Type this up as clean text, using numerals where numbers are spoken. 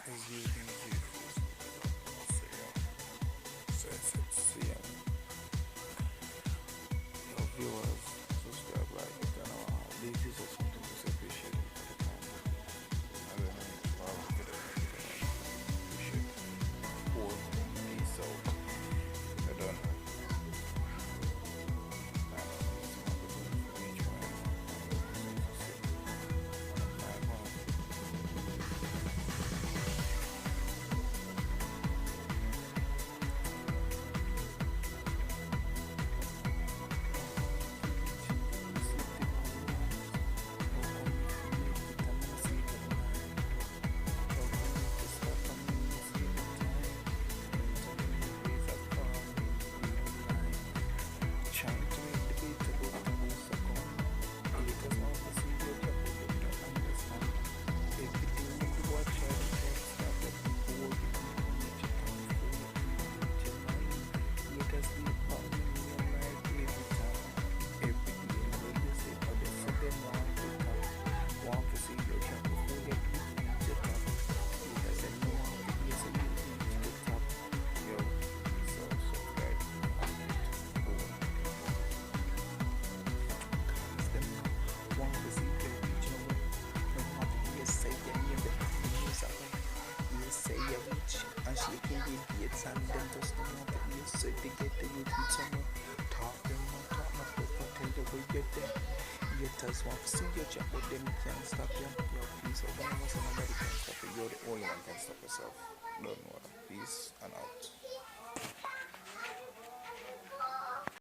As you can see, see, your viewers, subscribe, like, turn on, leave this or something to say appreciate it for the time. I don't know, appreciate it. Or peace out. I don't know. And shaking the gates and them just don't want to hear. So they get the youth with someone talk them not talk not but tell the way get them. Haters want to see your chat but them can't stop you. Your peace of one somebody can stop you. You're the only one can stop yourself. Don't worry. Peace and out.